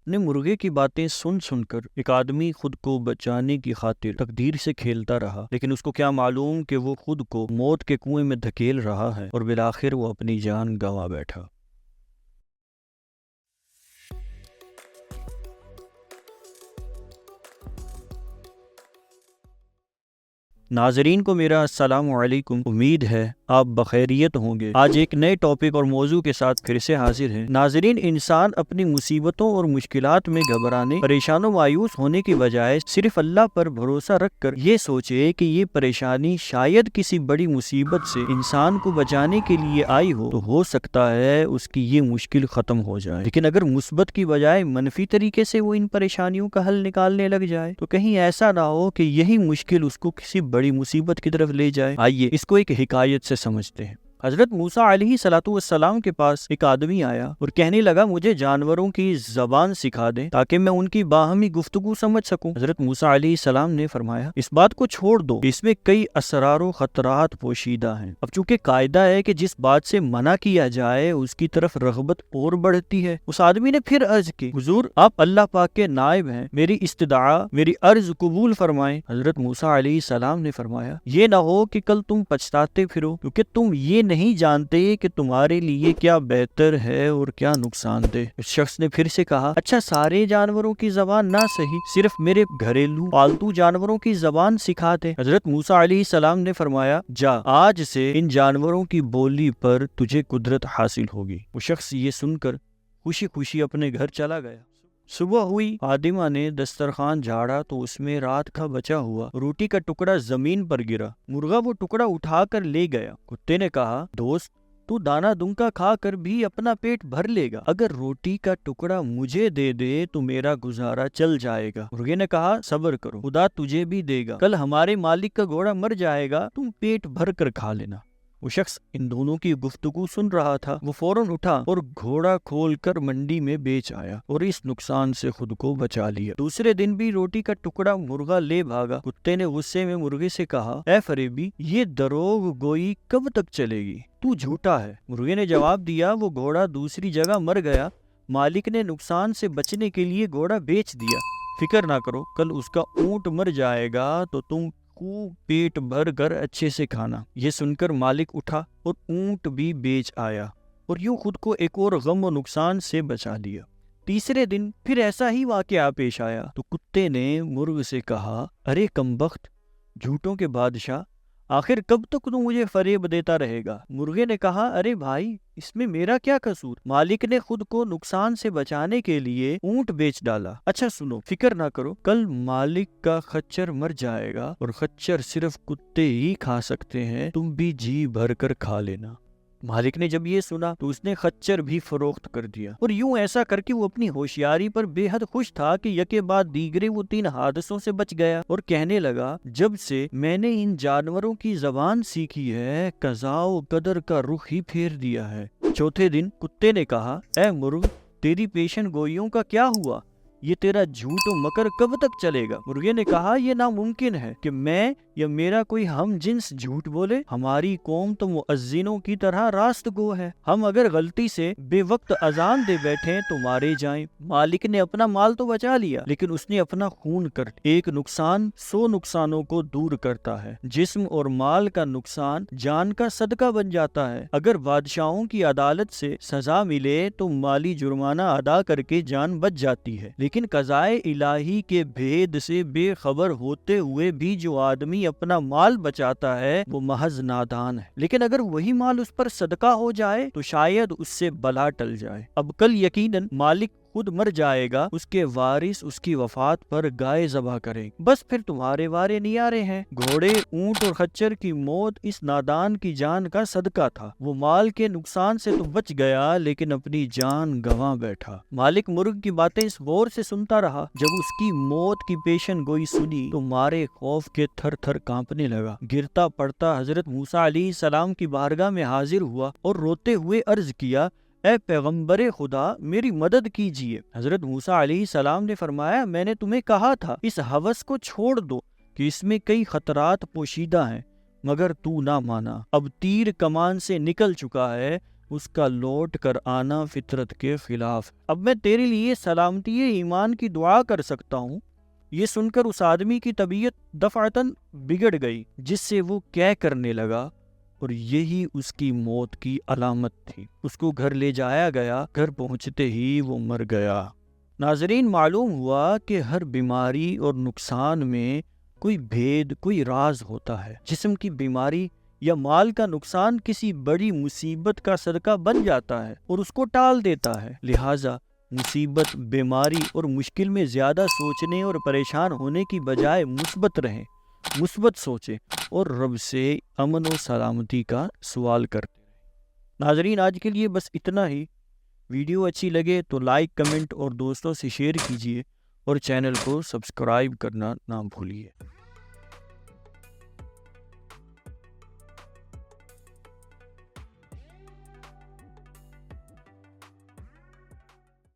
اپنے مرغے کی باتیں سن سن کر ایک آدمی خود کو بچانے کی خاطر تقدیر سے کھیلتا رہا، لیکن اس کو کیا معلوم کہ وہ خود کو موت کے کنویں میں دھکیل رہا ہے اور بالآخر وہ اپنی جان گنوا بیٹھا۔ ناظرین کو میرا السلام علیکم، امید ہے آپ بخیریت ہوں گے۔ آج ایک نئے ٹاپک اور موضوع کے ساتھ پھر سے حاضر ہیں۔ ناظرین، انسان اپنی مصیبتوں اور مشکلات میں گھبرانے، پریشان و مایوس ہونے کی بجائے صرف اللہ پر بھروسہ رکھ کر یہ سوچے کہ یہ پریشانی شاید کسی بڑی مصیبت سے انسان کو بچانے کے لیے آئی ہو سکتا ہے اس کی یہ مشکل ختم ہو جائے۔ لیکن اگر مثبت کی بجائے منفی طریقے سے وہ ان پریشانیوں کا حل نکالنے لگ جائے تو کہیں ایسا نہ ہو کہ یہی مشکل اس کو کسی بڑی مصیبت کی طرف لے جائے۔ آئیے اس کو ایک حکایت سے سمجھتے ہیں۔ حضرت موسیٰ علیہ السلام کے پاس ایک آدمی آیا اور کہنے لگا مجھے جانوروں کی زبان سکھا دیں تاکہ میں ان کی باہمی گفتگو سمجھ سکوں۔ حضرت موسیٰ علیہ السلام نے فرمایا اس بات کو چھوڑ دو، اس میں کئی اسرار و خطرات پوشیدہ ہیں۔ اب چونکہ قاعدہ ہے کہ جس بات سے منع کیا جائے اس کی طرف رغبت اور بڑھتی ہے، اس آدمی نے پھر عرض کی حضور آپ اللہ پاک کے نائب ہیں، میری استدعا، میری عرض قبول فرمائیں۔ حضرت موسیٰ علیہ السلام نے فرمایا یہ نہ ہو کہ کل تم پچھتاتے پھرو، کیونکہ تم یہ نہیں جانتے کہ تمہارے لیے کیا بہتر ہے اور کیا نقصان دہ۔ اس شخص نے پھر سے کہا اچھا سارے جانوروں کی زبان نہ صحیح، صرف میرے گھریلو پالتو جانوروں کی زبان سکھا دے۔ حضرت موسیٰ علیہ السلام نے فرمایا جا، آج سے ان جانوروں کی بولی پر تجھے قدرت حاصل ہوگی۔ وہ شخص یہ سن کر خوشی خوشی اپنے گھر چلا گیا۔ صبح ہوئی، خادمہ نے دسترخوان جھاڑا تو اس میں رات کا بچا ہوا روٹی کا ٹکڑا زمین پر گرا۔ مرغا وہ ٹکڑا اٹھا کر لے گیا۔ کتے نے کہا دوست تو دانا دنکا کھا کر بھی اپنا پیٹ بھر لے گا، اگر روٹی کا ٹکڑا مجھے دے دے تو میرا گزارا چل جائے گا۔ مرغے نے کہا صبر کرو، خدا تجھے بھی دے گا، کل ہمارے مالک کا گھوڑا مر جائے گا، تم پیٹ بھر کر کھا لینا۔ وہ شخص ان دونوں کی گفتگو سن رہا تھا، وہ فوراً اٹھا اور گھوڑا کھول کر منڈی میں بیچ آیا اور اس نقصان سے خود کو بچا لیا۔ دوسرے دن بھی روٹی کا ٹکڑا مرغا لے بھاگا۔ کتے نے غصے میں مرغے سے کہا اے فریبی، یہ دروغ گوئی کب تک چلے گی؟ تو جھوٹا ہے۔ مرغے نے جواب دیا وہ گھوڑا دوسری جگہ مر گیا، مالک نے نقصان سے بچنے کے لیے گھوڑا بیچ دیا، فکر نہ کرو، کل اس کا اونٹ مر جائے گا تو تم خوب پیٹ بھر کر اچھے سے کھانا۔ یہ سن کر مالک اٹھا اور اونٹ بھی بیچ آیا اور یوں خود کو ایک اور غم و نقصان سے بچا لیا۔ تیسرے دن پھر ایسا ہی واقعہ پیش آیا تو کتے نے مرغ سے کہا ارے کمبخت، جھوٹوں کے بادشاہ، آخر کب تک تو مجھے فریب دیتا رہے گا؟ مرغے نے کہا ارے بھائی، اس میں میرا کیا قصور؟ مالک نے خود کو نقصان سے بچانے کے لیے اونٹ بیچ ڈالا۔ اچھا سنو، فکر نہ کرو، کل مالک کا خچر مر جائے گا اور خچر صرف کتے ہی کھا سکتے ہیں، تم بھی جی بھر کر کھا لینا۔ مالک نے جب یہ سنا تو اس نے خچر بھی فروخت کر دیا اور یوں ایسا کر کے وہ اپنی ہوشیاری پر بے حد خوش تھا کہ یکے بعد دیگرے وہ 3 حادثوں سے بچ گیا اور کہنے لگا جب سے میں نے ان جانوروں کی زبان سیکھی ہے قضاء و قدر کا رخ ہی پھیر دیا ہے۔ چوتھے دن کتے نے کہا اے مرغ، تیری پیشن گوئیوں کا کیا ہوا؟ یہ تیرا جھوٹ و مکر کب تک چلے گا؟ مرغے نے کہا یہ ناممکن ہے کہ میں یا میرا کوئی ہم جنس جھوٹ بولے، ہماری قوم تو مؤذنوں کی طرح راست گو ہے، ہم اگر غلطی سے بے وقت اذان دے بیٹھیں تو مارے جائیں۔ مالک نے اپنا مال تو بچا لیا لیکن اس نے اپنا خون کر ایک نقصان 100 نقصانوں کو دور کرتا ہے۔ جسم اور مال کا نقصان جان کا صدقہ بن جاتا ہے۔ اگر بادشاہوں کی عدالت سے سزا ملے تو مالی جرمانہ ادا کر کے جان بچ جاتی ہے، لیکن قضاء الہی کے بھید سے بے خبر ہوتے ہوئے بھی جو آدمی اپنا مال بچاتا ہے وہ محض نادان ہے، لیکن اگر وہی مال اس پر صدقہ ہو جائے تو شاید اس سے بلا ٹل جائے۔ اب کل یقیناً مالک خود مر جائے گا، اس کے وارث اس کی وفات پر گائے ذبح کریں، بس پھر تمہارے وارے نیارے ہیں۔ گھوڑے، اونٹ اور خچر کی موت اس نادان کی جان کا صدقہ تھا، وہ مال کے نقصان سے تو بچ گیا لیکن اپنی جان گنوا بیٹھا۔ مالک مرغ کی باتیں اس غور سے سنتا رہا، جب اس کی موت کی پیشن گوئی سنی تو مارے خوف کے تھر تھر کانپنے لگا، گرتا پڑتا حضرت موسیٰ علیہ السلام کی بارگاہ میں حاضر ہوا اور روتے ہوئے عرض کیا اے پیغمبر خدا میری مدد کیجیے۔ حضرت موسیٰ علیہ السلام نے فرمایا میں نے تمہیں کہا تھا اس ہوس کو چھوڑ دو کہ اس میں کئی خطرات پوشیدہ ہیں، مگر تو نہ مانا۔ اب تیر کمان سے نکل چکا ہے، اس کا لوٹ کر آنا فطرت کے خلاف ہے۔ اب میں تیرے لیے سلامتی ایمان کی دعا کر سکتا ہوں۔ یہ سن کر اس آدمی کی طبیعت دفعتاً بگڑ گئی، جس سے وہ کہہ کرنے لگا، اور یہی اس کی موت کی علامت تھی۔ اس کو گھر لے جایا گیا، گھر پہنچتے ہی وہ مر گیا۔ ناظرین، معلوم ہوا کہ ہر بیماری اور نقصان میں کوئی بھید، کوئی راز ہوتا ہے۔ جسم کی بیماری یا مال کا نقصان کسی بڑی مصیبت کا صدقہ بن جاتا ہے اور اس کو ٹال دیتا ہے۔ لہٰذا مصیبت، بیماری اور مشکل میں زیادہ سوچنے اور پریشان ہونے کی بجائے مثبت رہیں، مثبت سوچیں اور رب سے امن و سلامتی کا سوال کرتے رہیں۔ ناظرین، آج کے لیے بس اتنا ہی۔ ویڈیو اچھی لگے تو لائک، کمنٹ اور دوستوں سے شیئر کیجیے اور چینل کو سبسکرائب کرنا نہ بھولیے۔